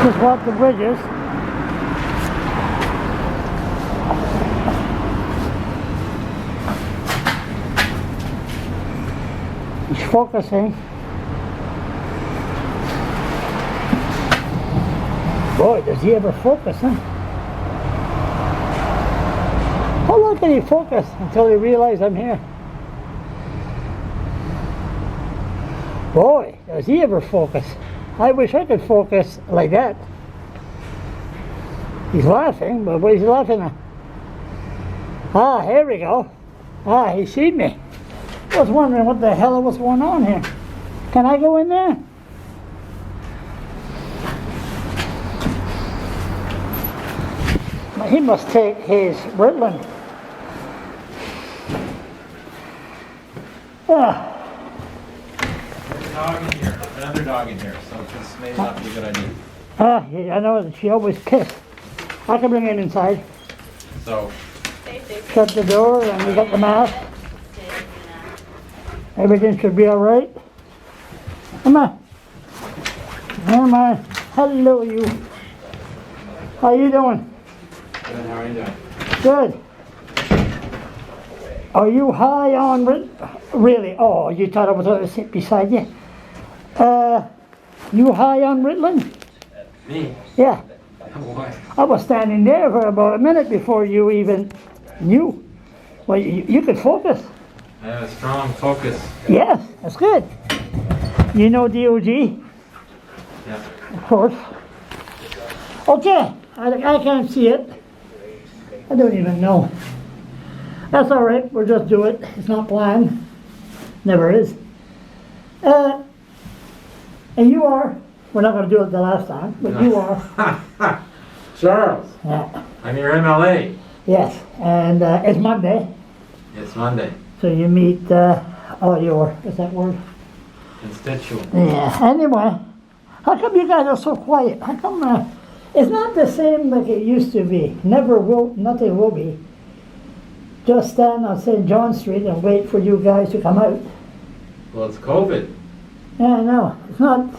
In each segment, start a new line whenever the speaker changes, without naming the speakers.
Just walk the bridges. He's focusing. Boy, does he ever focus, huh? How long can he focus until he realizes I'm here? Boy, does he ever focus. I wish I could focus like that. He's laughing, but what is he laughing at? Ah, here we go. Ah, he seen me. I was wondering what the hell was going on here. Can I go in there? He must take his Ritalin.
There's a dog in here, another dog in here, so this may not be a good idea.
Yeah, I know that she always pissed. I can bring it inside.
So,
Shut the door and we got the mask. Everything should be all right. Come on. Come on. Hello, you. How you doing?
good, how are you doing?
Good. Are you high on really? Oh, you thought I was going to sit beside you. You high on Ritalin?
Me?
Yeah.
Why?
I was standing there for about a minute before you even knew. Well, you could focus.
I have a strong focus.
Yes, that's good. You know DOG?
Yeah.
Of course. Okay, I can't see it. I don't even know. That's all right, we'll just do it. It's not planned. Never is. And you are, we're not going to do it the last time, but you are.
Charles,
Yeah.
I'm your MLA.
Yes, and it's Monday,
It's Monday.
so you meet all your, what's that word?
Constituent.
Yeah, anyway, how come you guys are so quiet? How come it's not the same like it used to be? Never will, nothing will be. Just stand on St. John Street and wait for you guys to come out.
Well, it's COVID.
Yeah, I know. It's not.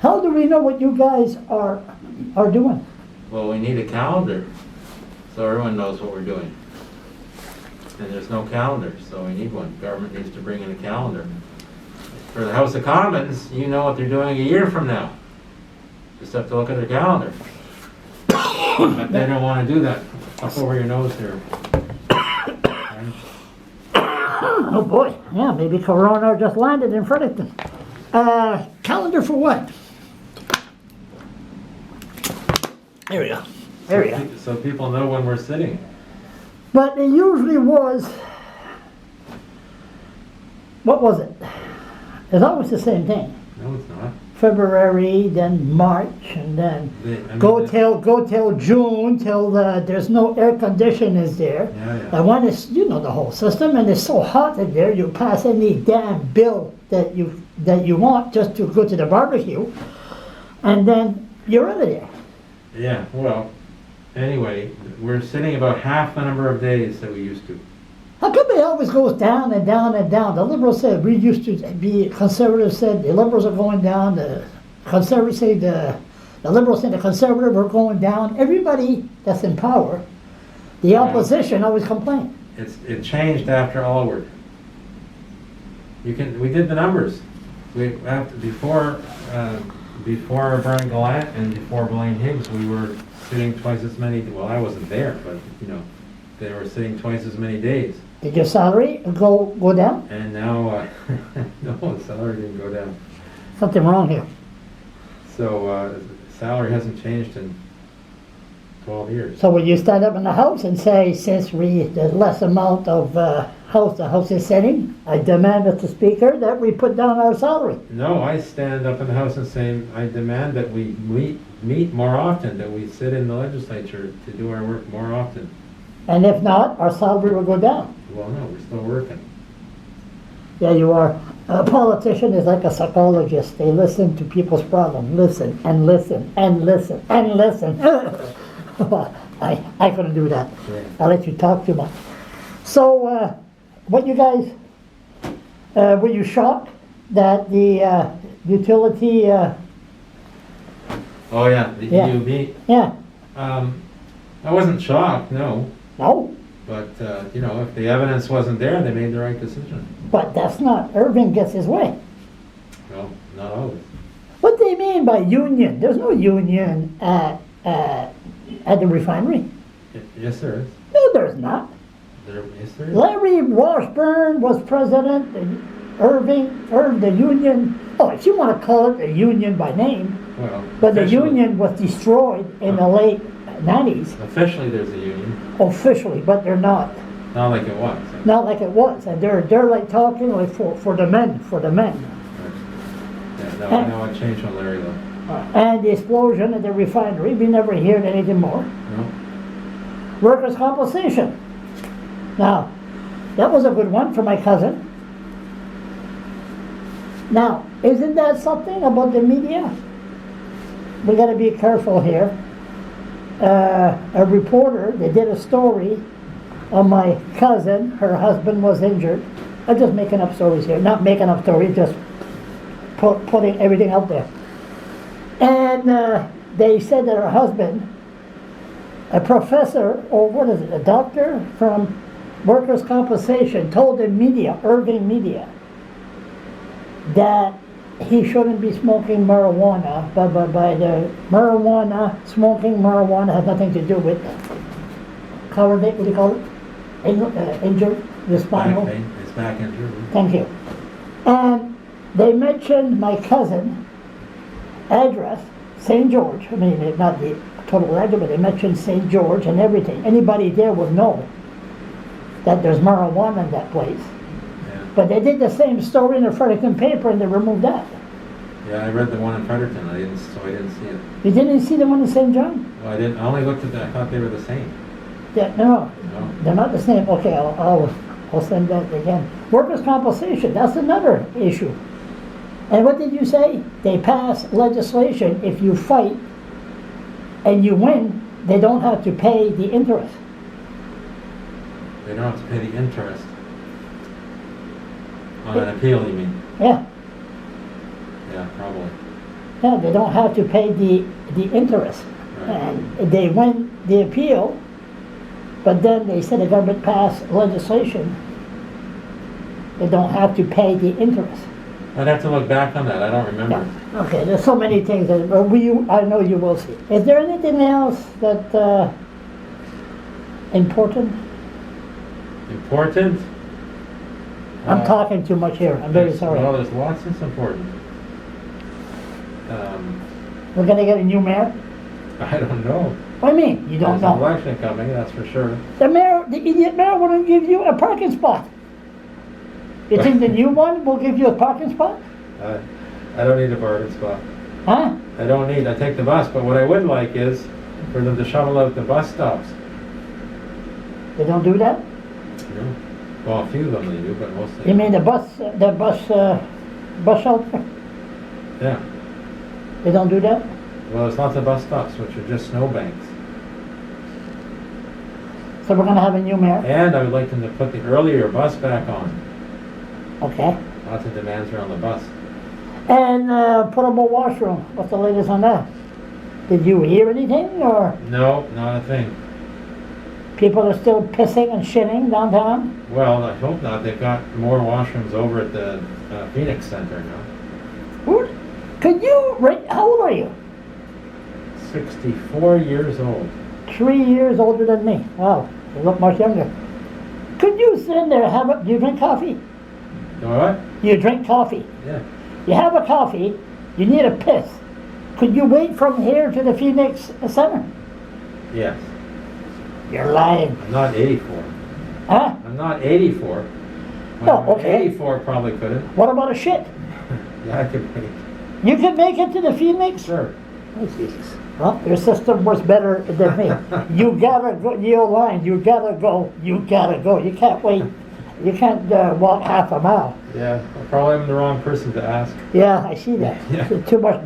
How do we know what you guys are doing?
Well, we need a calendar, so everyone knows what we're doing. And there's no calendar, so we need one. Government needs to bring in a calendar. For the House of Commons, you know what they're doing a year from now. Just have to look at their calendar. But they don't want to do that. Up over your nose here.
Oh boy, yeah, maybe Corona just landed in Fredericton. Calendar for what? There we go. There we go.
So people know when we're sitting.
But it usually was, what was it? It's always the same thing.
No, it's not.
February, then March, and then go till June, till there's no air condition is there.
Yeah.
And when it's, you know, the whole system, and it's so hot in there, you pass any damn bill that you want just to go to the barbecue, and then you're out of there.
Yeah, well, anyway, we're sitting about half the number of days that we used to.
How come it always goes down and down and down? The liberals said we used to be, conservatives said the liberals are going down, the conservatives say the liberals say the conservatives are going down. Everybody that's in power, the opposition always complain.
It changed after Allward. We did the numbers. Before Brian Gallant and before Blaine Higgs, we were sitting twice as many. Well, I wasn't there, but you know, they were sitting twice as many days.
Did your salary go down?
And now, no, the salary didn't go down.
Something wrong here.
So salary hasn't changed in 12 years.
So will you stand up in the House and say, since the less amount of the House is sitting, I demand as the Speaker that we put down our salary?
No, I stand up in the House and say, I demand that we meet more often, that we sit in the legislature to do our work more often.
And if not, our salary will go down.
Well, no, we're still working.
Yeah, you are. A politician is like a psychologist. They listen to people's problems. Listen and listen and listen and listen. I couldn't do that.
Yeah.
I let you talk too much. So, what you guys, were you shocked that the utility,
Oh, yeah, the
Yeah.
EUB.
Yeah,
I wasn't shocked, no.
no,
But, you know, if the evidence wasn't there, they made the right decision.
but that's not, Irving gets his way.
Well, not always.
What do they mean by union? There's no union at the refinery.
Yes, there is.
No, there's not.
Yes, there is.
Larry Washburn was president, and Irving, the union, oh, if you want to call it a union by name,
Well,
but the
officially-
union was destroyed in the late 90s,
Officially, there's a union,
officially, but they're not.
not like it was.
Not like it was, and they're like talking like for the men.
Yeah, no, I know it changed when Larry left.
And the explosion at the refinery, we never heard anything more.
No?
Workers' compensation. Now, that was a good one for my cousin. Now, isn't that something about the media? We got to be careful here. A reporter, they did a story on my cousin. Her husband was injured. I'm just making up stories here. Not making up stories, just putting everything out there. And they said that her husband, a professor, or what is it, a doctor from workers' compensation, told the media, Irving media, that he shouldn't be smoking marijuana, but by the marijuana, smoking marijuana has nothing to do with coronate, what do you call it? Injured, the spinal.
Back pain, his back injury.
Thank you. And they mentioned my cousin, address, St. George. I mean, not the total address, but they mentioned St. George and everything. Anybody there would know that there's marijuana in that place.
Yeah.
But they did the same story in the Fredericton paper and they removed that.
Yeah, I read the one in Fredericton, I didn't see it.
You didn't see the one in St. John?
Well, I only looked at that, I thought they were the same.
Yeah, no,
No?
they're not the same. Okay, I'll send that again. Workers' compensation, that's another issue. And what did you say? They pass legislation, if you fight and you win, they don't have to pay the interest.
They don't have to pay the interest. On an appeal, you mean?
Yeah,
Yeah, probably.
yeah, they don't have to pay the interest.
Right.
And they win the appeal, but then they said the government passed legislation, they don't have to pay the interest.
I'd have to look back on that, I don't remember.
Yeah. Okay, there's so many things that I know you will see. Is there anything else that important?
Important?
I'm talking too much here. I'm very sorry.
Well, there's lots that's important.
We're gonna get a new mayor?
I don't know.
What do you mean? You don't
There's an
know?
election coming, that's for sure.
The mayor, the idiot mayor wouldn't give you a parking spot. You think the new one will give you a parking spot?
I don't need a parking spot.
Huh?
I take the bus, but what I would like is for them to shovel out the bus stops.
They don't do that?
You know? Well, a few of them they do, but mostly.
You mean the bus shelter?
Yeah.
They don't do that?
Well, there's lots of bus stops, which are just snowbanks.
So we're gonna have a new mayor?
And I would like them to put the earlier bus back on.
Okay.
Lots of demands are on the bus.
And portable washroom, what's the latest on that? Did you hear anything, or
No, not a thing.
people are still pissing and shitting downtown?
Well, I hope not. They've got more washrooms over at the Phoenix Center now.
Who? Could you, how old are you?
64 years old.
3 years older than me. Wow, you look much younger. Could you sit in there, do you drink coffee?
You know what?
You drink coffee.
Yeah.
You have a coffee, you need a piss. Could you wait from here to the Phoenix Center?
Yes.
You're lying.
I'm not 84.
Huh?
I'm not 84. When
Oh,
I'm
okay.
84 probably couldn't.
What about a shit?
Yeah, I could wait.
You can make it to the Phoenix?
Sure.
Oh, Jesus. Well, your system was better than me. You gotta go, you're lying. You gotta go. You gotta go. You can't wait. You can't walk half a mile.
Yeah, I probably am the wrong person to ask.
Yeah, I see that.
Yeah.
Too much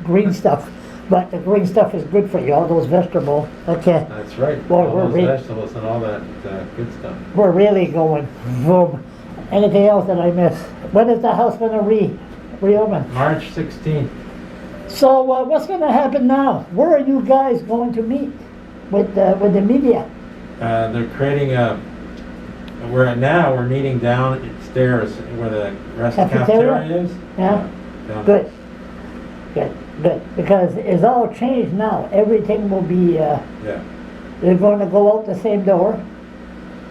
green stuff. But the green stuff is good for you, all those vegetables. Okay.
That's right.
Well,
all
we're
those vegetables and all that good stuff.
We're really going boom. Anything else that I missed? When is the house gonna reopen?
March 16th.
So what's going to happen now? Where are you guys going to meet with the media?
They're creating we're meeting downstairs where the rest of the cafeteria is.
Yeah.
Down
Good. Good. Good. Because it's all changed now. Everything will be.
Yeah.
They're going to go out the same door.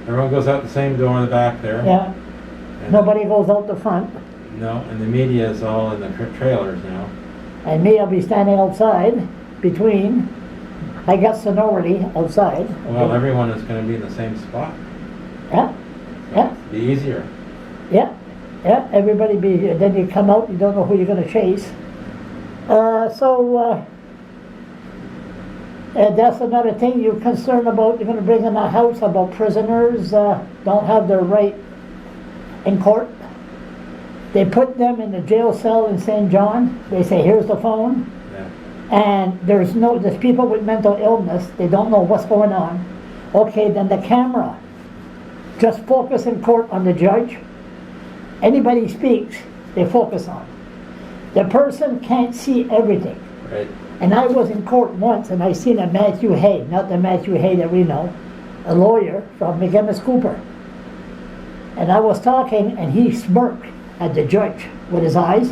Everyone goes out the same door in the back there.
Yeah.
And
Nobody goes out the front.
No, and the media is all in the trailers now.
And me, I'll be standing outside between. I got sonority outside.
Well, everyone is going to be in the same spot.
Yeah. Yeah.
Be easier.
Yeah. Yeah. Everybody be. Then you come out. You don't know who you're going to chase. That's another thing you're concerned about. You're going to bring in a house about prisoners don't have their right in court. They put them in the jail cell in St. John. They say, here's the phone.
Yeah.
And there's people with mental illness. They don't know what's going on. Okay, then the camera. Just focus in court on the judge. Anybody speaks, they focus on. The person can't see everything.
Right.
And I was in court once and I seen a Matthew Hay, not the Matthew Hay that we know, a lawyer from McGinnis Cooper. And I was talking and he smirked at the judge with his eyes.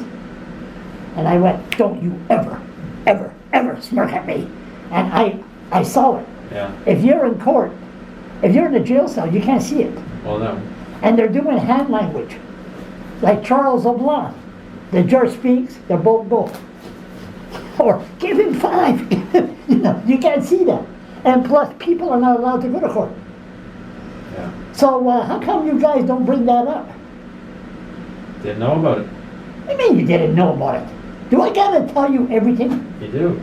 And I went, don't you ever, ever, ever smirk at me. And I saw it.
Yeah.
If you're in court, if you're in a jail cell, you can't see it.
Well, no.
And they're doing hand language. Like Charles Leblanc. The judge speaks, they both go. Or give him 5. You know, you can't see that. And plus, people are not allowed to go to court.
Yeah.
So how come you guys don't bring that up?
Didn't know about it.
I mean, you didn't know about it. Do I gotta tell you everything?
You do.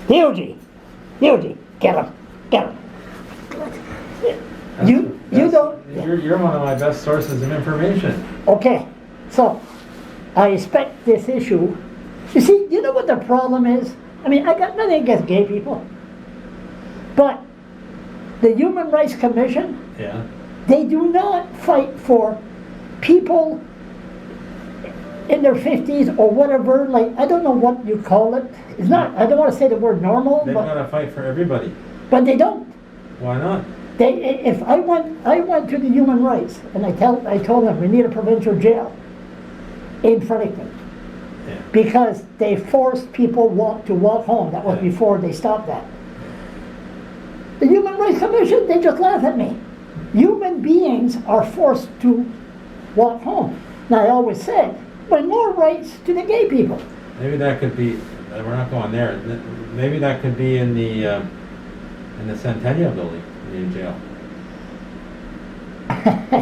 Hughie, get him. You don't.
You're one of my best sources of information.
Okay, so I expect this issue. You see, you know what the problem is? I mean, I got nothing against gay people, but the Human Rights Commission,
Yeah.
they do not fight for people in their 50s or whatever. Like, I don't know what you call it. It's not. I don't want to say the word normal,
They've got to fight for everybody.
but they don't.
Why not?
If I went to the human rights and I told them we need a provincial jail in Fredericton,
Yeah.
because they forced people to walk home. That was
Yeah.
before they stopped that. The Human Rights Commission, they just laugh at me. Human beings are forced to walk home. Now I always said, but more rights to the gay people.
Maybe that could be. We're not going there. Maybe that could be in the Centennial Building, the new jail.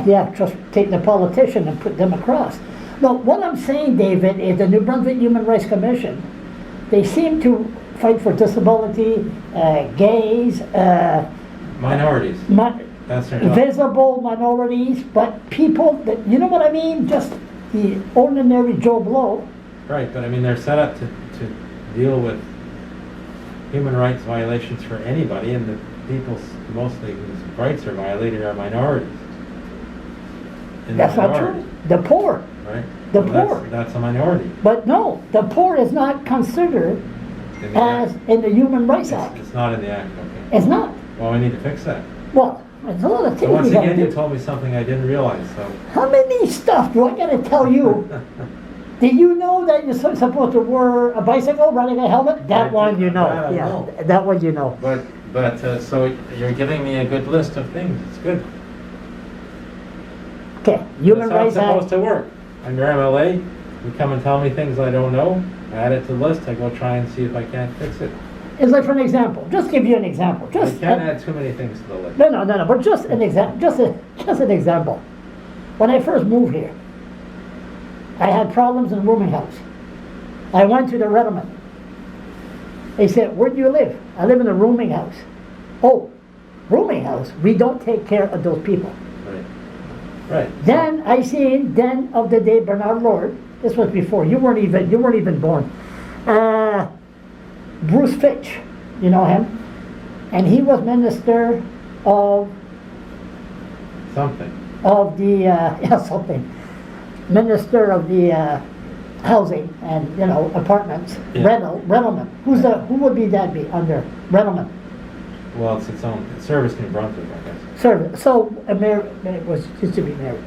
Yeah, just take the politician and put them across. No, what I'm saying, David, is the New Brunswick Human Rights Commission, they seem to fight for disability, gays,
Minorities. That's their job.
visible minorities, but people that, you know what I mean? Just the ordinary Joe Blow.
Right, but I mean they're set up to deal with human rights violations for anybody, and the people mostly whose rights are violated are minorities. In the
That's not
minority,
true. The poor.
Right?
The
Well,
poor.
That's a minority.
But no, the poor is not considered
In the
as
act.
in the Human Rights Act.
It's not in the act, okay.
It's not.
Well, we need to fix that.
Well, there's a lot of
So
things
once
you gotta
again, you
do.
told me something I didn't realize, so.
How many stuff do I gotta tell you? Did you know that you're supposed to wear a bicycle riding a helmet? That
I
one
did-
you know.
that I
Yeah,
know.
that one you know.
But so you're giving me a good list of things, it's good.
Okay, Human
That's
Rights
how it's
Act.
supposed to work. I'm your MLA, you come and tell me things I don't know, I add it to the list, I go try and see if I can't fix it.
It's like for an example. Just give you an example.
I
Just
can't add too many things to the list.
no. But just an example. Just an example. When I first moved here, I had problems in the rooming house. I went to the resident. They said, "Where do you live?" I live in a rooming house. Oh, rooming house. We don't take care of those people.
Right.
Then I seen then of the day Bernard Lord. This was before you weren't even born. Bruce Fitch, you know him, and he was minister of
Something.
the minister of the housing and, you know, apartments,
Yeah.
Rettleman. Who would be that be under Rettleman?
Well, it's its own, service New Brunswick, I guess.
Service. So, it was used to be married.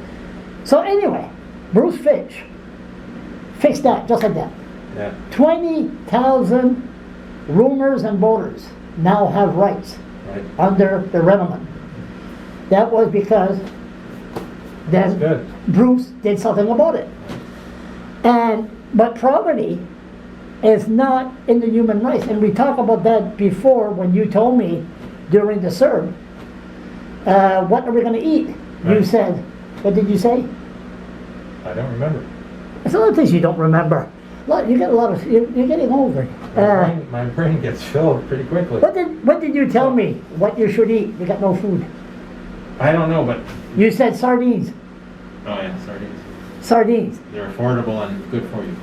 So anyway, Bruce Fitch fixed that, just like that.
Yeah,
20,000 roomers and boaters now have rights
right.
under the Rettleman. That was because
That's
then
good.
Bruce did something about it. But poverty is not in the human rights, and we talked about that before when you told me during the CERB, what are we going to eat? You
Right.
said, what did you say?
I don't remember.
There's a lot of things you don't remember. You get a lot of, you're getting older.
My brain gets filled pretty quickly.
What did you tell me? What you should eat? We got no food.
I don't know, but,
You said sardines.
oh yeah, sardines.
Sardines.
They're affordable and good for you.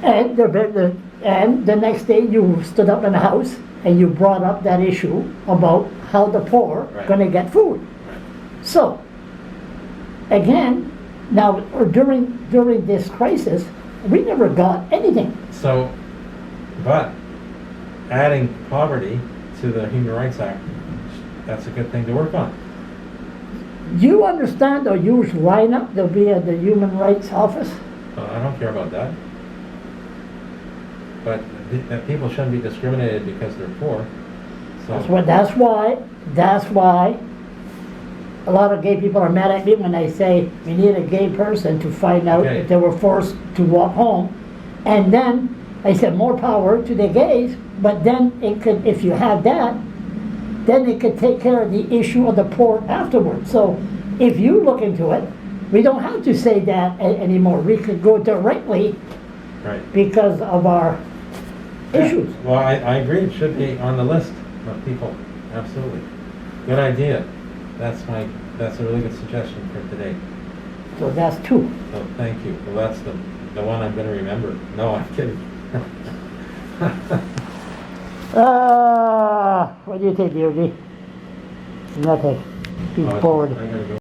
And the next day you stood up in the house and you brought up that issue about how the poor
Right.
going to get food.
Right.
So, again, now or during this crisis, we never got anything.
So, but adding poverty to the Human Rights Act, that's a good thing to work on.
You understand a huge lineup there'll be at the Human Rights Office?
I don't care about that. But that people shouldn't be discriminated because they're poor. So,
That's why a lot of gay people are mad at me when I say we need a gay person to find out
Okay.
if they were forced to walk home. And then I said more power to the gays, but then it could, if you have that, then it could take care of the issue of the poor afterwards. So if you look into it, we don't have to say that anymore. We could go directly
right.
because of our issues.
Yeah. Well, I agree, it should be on the list of people, absolutely. Good idea. That's a really good suggestion for today.
So that's two.
So thank you. Well, that's the one I'm gonna remember. No, I'm kidding.
What do you think, Deirdre? Nothing. Keep
Oh,
forward.
I gotta go.